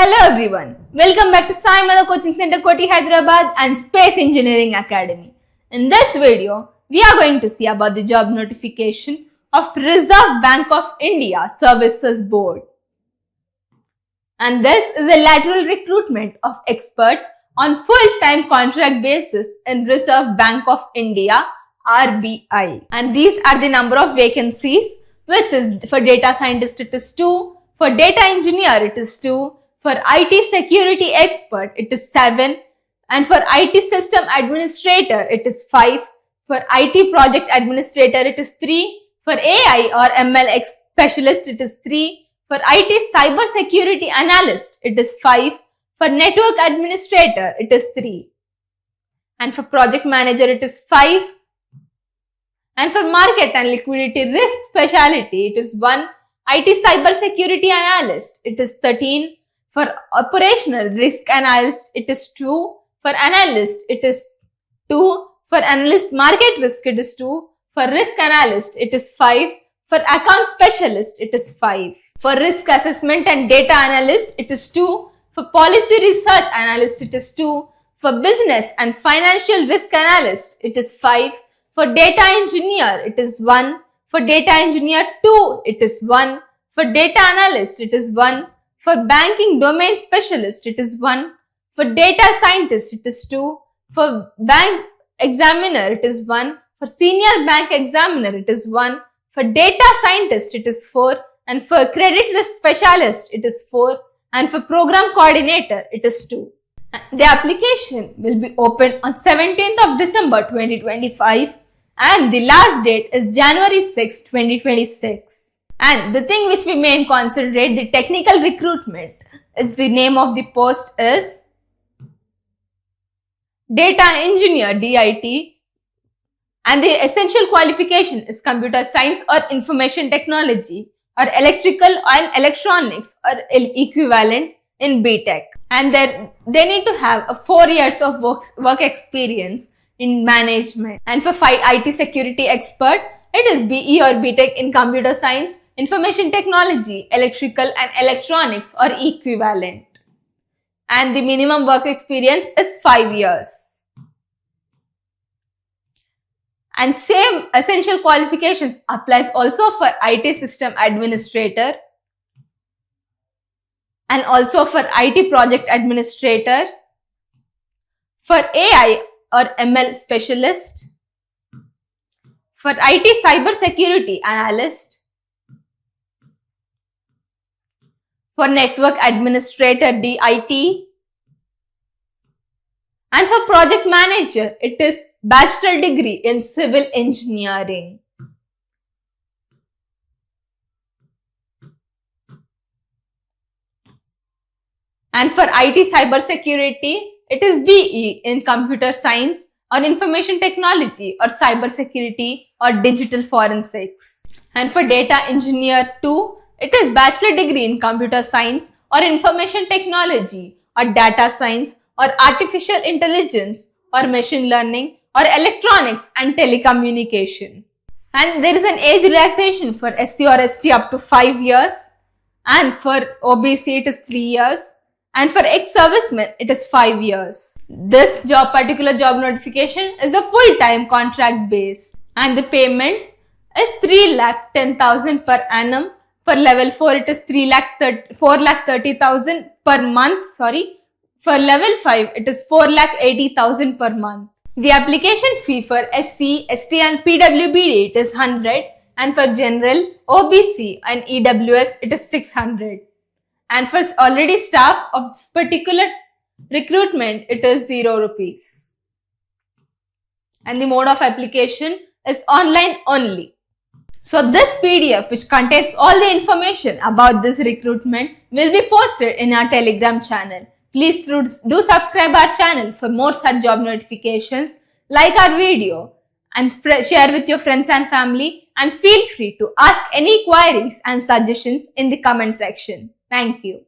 Hello everyone, welcome back to Sai Mother Coaching Center Koti Hyderabad and Space Engineering Academy. In this video, we are going to see about the job notification of Reserve Bank of India Services Board. And this is a lateral recruitment of experts on full-time contract basis in Reserve Bank of India RBI. And these are the number of vacancies, which is for data scientist it is 2, for data engineer it is 2, for IT security expert it is 7, and for IT system administrator it is 5, for IT project administrator it is 3, for AI or ML specialist it is 3, for IT cyber security analyst it is 5, for network administrator it is 3, and for project manager it is 5, and for market and liquidity risk specialty it is 1, IT cyber security analyst it is 13, for operational risk analyst it is 2, for analyst it is 2, for analyst market risk it is 2, for risk analyst it is 5, for account specialist it is 5, for risk assessment and data analyst it is 2, for policy research analyst it is 2, for business and financial risk analyst it is 5, for data engineer it is 1, for data engineer 2 it is 1, for data analyst it is 1, for banking domain specialist it is 1, for data scientist it is 2, for bank examiner it is 1, for senior bank examiner it is 1, for data scientist it is 4, and for credit risk specialist it is 4, and for program coordinator it is 2. The application will be opened on 17th of December 2025 and the last date is January 6, 2026. And the thing which we main concentrate, the technical recruitment, is the name of the post is Data Engineer DIT, and the essential qualification is Computer Science or Information Technology or Electrical and Electronics or equivalent in BTech. And they need to have 4 years of work experience in management. And for IT security expert, it is BE or BTech in Computer Science, Information Technology, Electrical and Electronics or equivalent. And the minimum work experience is 5 years. And same essential qualifications applies also for IT system administrator and also for IT project administrator, for AI or ML specialist, for IT cyber security analyst, for network administrator DIT, and for project manager it is bachelor degree in civil engineering. And for IT cyber security it is BE in computer science or information technology or cyber security or digital forensics. And for data engineer 2 it is bachelor degree in computer science or information technology or data science or artificial intelligence or machine learning or electronics and telecommunication. And there is an age relaxation for SC or ST up to 5 years, and for OBC it is 3 years, and for ex-servicemen it is 5 years. This particular job notification is a full-time contract based, and the payment is 3,10,000 per annum. For level 4 it is 4,30,000 per month. For level 5 it is 4,80,000 per month. The application fee for SC, ST and PWBD it is 100, and for general, OBC and EWS it is 600. And for already staff of this particular recruitment it is 0 rupees. And the mode of application is online only. So this PDF, which contains all the information about this recruitment, will be posted in our Telegram channel. Please do subscribe our channel for more such job notifications, like our video and share with your friends and family, and feel free to ask any queries and suggestions in the comment section. Thank you.